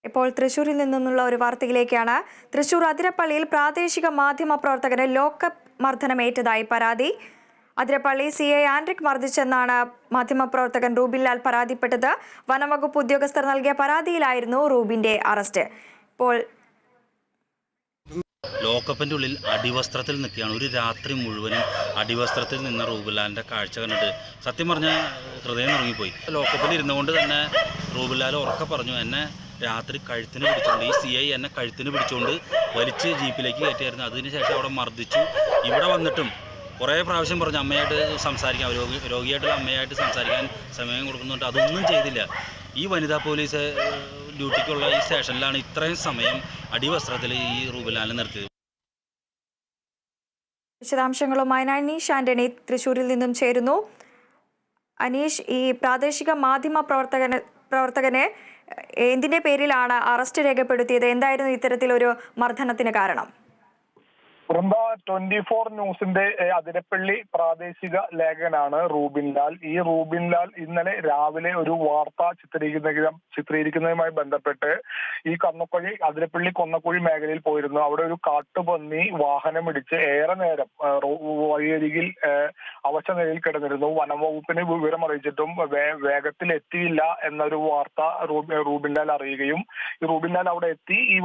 ഇപ്പോൾ തൃശൂരിൽ നിന്നുള്ള ഒരു വാർത്തയിലേക്കാണ്. തൃശൂർ അതിരപ്പള്ളിയിൽ പ്രാദേശിക മാധ്യമ പ്രവർത്തകരെ ലോക്കപ്പ് മർദ്ദനമേറ്റതായി പരാതി. അതിരപ്പള്ളി CI ആൻഡ്രിക് മർദ്ദിച്ചെന്നാണ് മാധ്യമപ്രവർത്തകൻ റൂബിൻ ലാൽ പരാതിപ്പെട്ടത്. വനംവകുപ്പ് ഉദ്യോഗസ്ഥർ നൽകിയ പരാതിയിലായിരുന്നു റൂബിന്റെ അറസ്റ്റ്. ഇപ്പോൾ ലോക്കപ്പിൻ്റെ ഉള്ളിൽ അടിവസ്ത്രത്തിൽ നിൽക്കുകയാണ്. ഒരു രാത്രി മുഴുവനും അടിവസ്ത്രത്തിൽ നിന്ന റൂബിൻലാലിൻ്റെ കാഴ്ച കണ്ടിട്ട് സത്യം പറഞ്ഞാൽ ഹൃദയം ഇറങ്ങിപ്പോയി. ലോക്കപ്പിൽ ഇരുന്നുകൊണ്ട് തന്നെ റൂബിൻലാൽ ഉറക്കെ പറഞ്ഞു, എന്നെ രാത്രി കഴുത്തിന് പിടിച്ചുകൊണ്ട് ഈ CI എന്നെ കഴുത്തിന് പിടിച്ചുകൊണ്ട് വലിച്ച് ജീപ്പിലേക്ക് കയറ്റിയായിരുന്നു. അതിനുശേഷം അവിടെ മർദ്ദിച്ചു. ഇവിടെ വന്നിട്ടും കുറേ പ്രാവശ്യം പറഞ്ഞു അമ്മയായിട്ട് സംസാരിക്കാൻ, രോഗിയായിട്ടുള്ള അമ്മയായിട്ട് സംസാരിക്കാൻ സമയം കൊടുക്കുന്നുണ്ട്. അതൊന്നും ചെയ്തില്ല. ഈ വനിതാ പോലീസ് ഡ്യൂട്ടിക്കുള്ള ഈ സ്റ്റേഷനിലാണ് ഇത്രയും സമയം അടിവസ്ത്രത്തിൽ ഈ റൂബിൻലാലിനെ നിർത്തിയത്. വിശദാംശങ്ങളുമായി അനീഷ് ആന്റണി തൃശൂരിൽ നിന്നും ചേരുന്നു. അനീഷ്, ഈ പ്രാദേശിക മാധ്യമ പ്രവർത്തകനെ എന്തിന്റെ പേരിലാണ് അറസ്റ്റ് രേഖപ്പെടുത്തിയത്? എന്തായിരുന്നു ഇത്തരത്തിലൊരു മർദ്ദനത്തിന് കാരണം? 24 ന്യൂസിന്റെ അതിരപ്പള്ളി പ്രാദേശിക ലേഖകനാണ് റൂബിൻ ലാൽ. ഈ റൂബിൻ ലാൽ ഇന്നലെ രാവിലെ ഒരു വാർത്ത ചിത്രീകരിക്കുന്നതുമായി ബന്ധപ്പെട്ട് ഈ അതിരപ്പള്ളി കൊന്നക്കുഴി മേഖലയിൽ പോയിരുന്നു. അവിടെ ഒരു കാട്ടുപന്നി വാഹനമിടിച്ച് ഏറെ നേരം വഴിയരികിൽ അവശ നിലയിൽ കിടന്നിരുന്നു. വനംവകുപ്പിന് വിവരം അറിയിച്ചിട്ടും വേഗത്തിൽ എത്തിയില്ല എന്നൊരു വാർത്ത റൂബിൻ ലാൽ അറിയുകയും ഈ റൂബിൻ ലാൽ അവിടെ എത്തി ഈ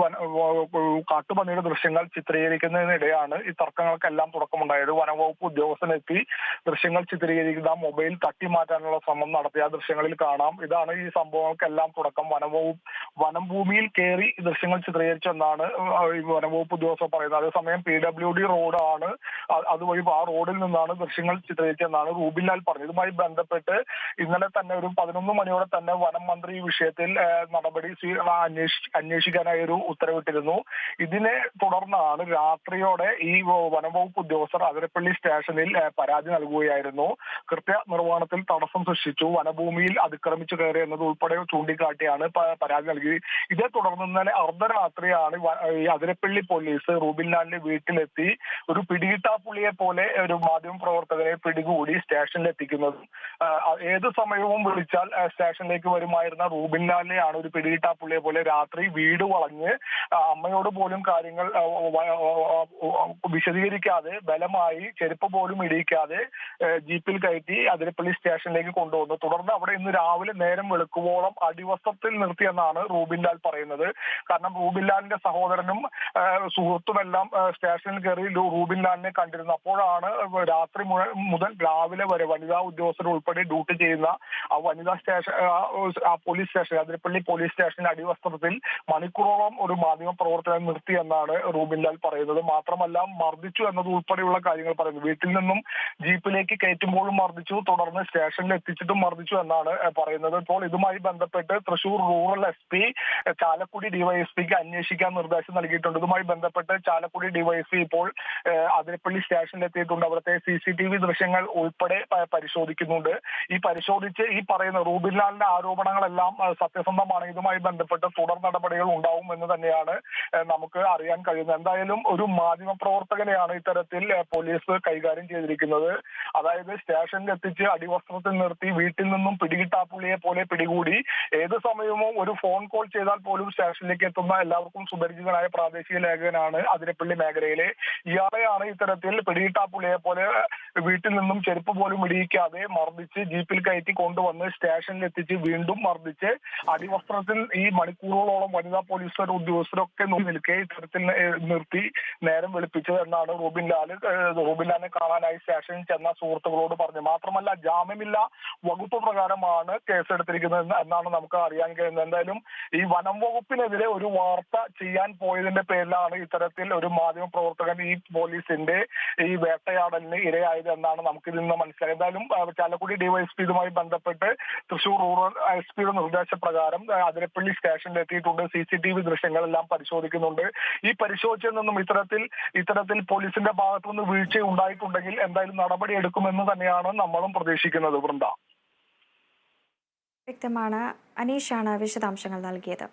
കാട്ടുപന്നിയുടെ ദൃശ്യങ്ങൾ ചിത്രീകരിക്കുന്നതിനിടെ ഈ തർക്കങ്ങൾക്കെല്ലാം തുടക്കമുണ്ടായത്. വനംവകുപ്പ് ഉദ്യോഗസ്ഥനെത്തി ദൃശ്യങ്ങൾ ചിത്രീകരിക്കുന്ന മൊബൈൽ തട്ടിമാറ്റാനുള്ള ശ്രമം നടത്തി. ആ ദൃശ്യങ്ങളിൽ കാണാം. ഇതാണ് ഈ സംഭവങ്ങൾക്കെല്ലാം തുടക്കം. വനംഭൂമിയിൽ കയറി ദൃശ്യങ്ങൾ ചിത്രീകരിച്ചെന്നാണ് വനംവകുപ്പ് ഉദ്യോഗസ്ഥർ പറയുന്നത്. അതേസമയം PWD റോഡാണ്, അതുവഴി ആ റോഡിൽ നിന്നാണ് ദൃശ്യങ്ങൾ ചിത്രീകരിച്ചെന്നാണ് റൂബിൻ ലാൽ പറഞ്ഞത്. ഇതുമായി ബന്ധപ്പെട്ട് ഇന്നലെ തന്നെ ഒരു 11 മണിയോടെ തന്നെ വനം മന്ത്രി ഈ വിഷയത്തിൽ നടപടി അന്വേഷിക്കാനായി ഒരു ഉത്തരവിട്ടിരുന്നു. ഇതിനെ തുടർന്നാണ് രാത്രിയോടെ ഈ വനംവകുപ്പ് ഉദ്യോഗസ്ഥർ അതിരപ്പള്ളി സ്റ്റേഷനിൽ പരാതി നൽകുകയായിരുന്നു. കൃത്യനിർവഹണത്തിൽ തടസ്സം സൃഷ്ടിച്ചു, വനഭൂമിയിൽ അതിക്രമിച്ചു കയറി എന്നത് ഉൾപ്പെടെ ചൂണ്ടിക്കാട്ടിയാണ് പരാതി നൽകിയത്. ഇതേ തുടർന്ന് ഇന്നലെ അർദ്ധരാത്രിയാണ് ഈ അതിരപ്പള്ളി പോലീസ് റൂബിൻ ലാലിന്റെ വീട്ടിലെത്തി ഒരു പിടികിട്ടാപ്പുള്ളിയെ പോലെ ഒരു മാധ്യമ പ്രവർത്തകരെ പിടികൂടി സ്റ്റേഷനിൽ എത്തിക്കുന്നത്. ഏത് സമയവും വിളിച്ചാൽ സ്റ്റേഷനിലേക്ക് വരുമായിരുന്ന റൂബിൻ ലാലിനെയാണ് ഒരു പിടികിട്ടാപ്പുള്ളിയെ പോലെ രാത്രി വീട് വളഞ്ഞ് അമ്മയോട് പോലും കാര്യങ്ങൾ വിശദീകരിക്കാതെ ബലമായി ചെരുപ്പ് പോലും ഇടിയിക്കാതെ ജീപ്പിൽ കയറ്റി അതിരപ്പള്ളി സ്റ്റേഷനിലേക്ക് കൊണ്ടുവന്നു. തുടർന്ന് അവിടെ ഇന്ന് രാവിലെ നേരം വെളുക്കുവോളം അടിവസ്ത്രത്തിൽ നിർത്തിയെന്നാണ് റൂബിൻ ലാൽ പറയുന്നത്. കാരണം റൂബിൻ ലാലിന്റെ സഹോദരനും സുഹൃത്തുമെല്ലാം സ്റ്റേഷനിൽ കയറി റൂബിൻ ലാലിനെ കണ്ടിരുന്നു. അപ്പോഴാണ് രാത്രി മുതൽ രാവിലെ വരെ വനിതാ ഉദ്യോഗസ്ഥർ ഉൾപ്പെടെ ഡ്യൂട്ടി ചെയ്യുന്ന ആ വനിതാ സ്റ്റേഷൻ ആ പോലീസ് സ്റ്റേഷൻ അതിരപ്പള്ളി പോലീസ് സ്റ്റേഷനിൽ അടിവസ്ത്രത്തിൽ മണിക്കൂറോളം ഒരു മാധ്യമ പ്രവർത്തകൻ നിർത്തിയെന്നാണ് റൂബിൻ ലാൽ പറയുന്നത്. മാത്രമല്ല മർദ്ദിച്ചു എന്നത് ഉൾപ്പെടെയുള്ള കാര്യങ്ങൾ പറയുന്നു. വീട്ടിൽ നിന്നും ജീപ്പിലേക്ക് കയറ്റുമ്പോഴും മർദ്ദിച്ചു, തുടർന്ന് സ്റ്റേഷനിൽ എത്തിച്ചിട്ടും മർദ്ദിച്ചു എന്നാണ് പറയുന്നത്. ഇപ്പോൾ ഇതുമായി ബന്ധപ്പെട്ട് തൃശൂർ റൂറൽ SP ചാലക്കുടി DYSPക്ക് അന്വേഷിക്കാൻ നിർദ്ദേശം നൽകിയിട്ടുണ്ട്. ഇതുമായി ബന്ധപ്പെട്ട് ചാലക്കുടി DYSP ഇപ്പോൾ അതിരപ്പള്ളി സ്റ്റേഷനിൽ എത്തിയിട്ടുണ്ട്. അവിടുത്തെ CCTV ദൃശ്യങ്ങൾ ഉൾപ്പെടെ പരിശോധിക്കുന്നുണ്ട്. ഈ പരിശോധിച്ച് ഈ പറയുന്ന റൂബിൻ ലാലിന്റെ ആരോപണങ്ങളെല്ലാം സത്യസന്ധമാണ്. ഇതുമായി ബന്ധപ്പെട്ട് തുടർ നടപടികൾ ഉണ്ടാവും എന്ന് തന്നെയാണ് നമുക്ക് അറിയാൻ കഴിയുന്നത്. എന്തായാലും ഒരു മാധ്യമ പ്രവർത്തകനെയാണ് ഇത്തരത്തിൽ പോലീസ് കൈകാര്യം ചെയ്തിരിക്കുന്നത്. അതായത് സ്റ്റേഷനിൽ എത്തിച്ച് അടിവസ്ത്രത്തിൽ നിർത്തി വീട്ടിൽ നിന്നും പിടികിട്ടാപ്പുള്ളിയെ പോലെ പിടികൂടി ഏത് സമയവും ഒരു ഫോൺ കോൾ ചെയ്താൽ പോലും സ്റ്റേഷനിലേക്ക് എത്തുന്ന എല്ലാവർക്കും സുപരിചിതനായ പ്രാദേശിക ലേഖകനാണ് അതിരപ്പള്ളി മേഖലയിലെ. ഇയാളെയാണ് ഇത്തരത്തിൽ പിടികിട്ടാപ്പുള്ളിയെ പോലെ വീട്ടിൽ നിന്നും ചെരുപ്പ് പോലും ഇടിയിക്കാതെ മർദ്ദിച്ച് ജീപ്പിൽ കയറ്റി കൊണ്ടുവന്ന് സ്റ്റേഷനിൽ എത്തിച്ച് വീണ്ടും മർദ്ദിച്ച് അടിവസ്ത്രത്തിൽ ഈ മണിക്കൂറുകളോളം വനിതാ പോലീസ് ഉദ്യോഗസ്ഥരൊക്കെ നിൽക്കെ ഇത്തരത്തിൽ നിർത്തി നേരം വെളുപ്പിച്ചത് എന്നാണ് റൂബിൻ ലാലിനെ കാണാനായി സ്റ്റേഷനിൽ ചെന്ന സുഹൃത്തുക്കളോട് പറഞ്ഞു. മാത്രമല്ല ജാമ്യമില്ല വകുപ്പ് പ്രകാരമാണ് കേസെടുത്തിരിക്കുന്നത് എന്നാണ് നമുക്ക് അറിയാൻ കഴിയുന്നത്. എന്തായാലും ഈ വനം വകുപ്പിനെതിരെ ഒരു വാർത്ത ചെയ്യാൻ പോയതിന്റെ പേരിലാണ് ഇത്തരത്തിൽ ഒരു മാധ്യമ പ്രവർത്തകൻ ഈ പോലീസിന്റെ ഈ വേട്ടയാടലിന് ഇരയായത് എന്നാണ് നമുക്കിതിൽ നിന്ന് മനസ്സിലായത്. എന്തായാലും ചാലക്കുടി DYSP ഇതുമായി ബന്ധപ്പെട്ട് തൃശൂർ റൂറൽ SPയുടെ നിർദ്ദേശപ്രകാരം അതിരപ്പള്ളി സ്റ്റേഷനിൽ എത്തിയിട്ടുണ്ട്. CCTV ദൃശ്യങ്ങളെല്ലാം പരിശോധിക്കുന്നുണ്ട്. ഈ പരിശോധിച്ചതിൽ നിന്നും ഇത്തരത്തിൽ പോലീസിന്റെ ഭാഗത്തു നിന്ന് വീഴ്ച ഉണ്ടായിട്ടുണ്ടെങ്കിൽ എന്തായാലും നടപടി എടുക്കുമെന്ന് തന്നെയാണ് നമ്മളും പ്രതീക്ഷിക്കുന്നത്. വൃന്ദ, വ്യക്തമാണ്. അനീഷാണ് വിശദാംശങ്ങൾ നൽകിയത്.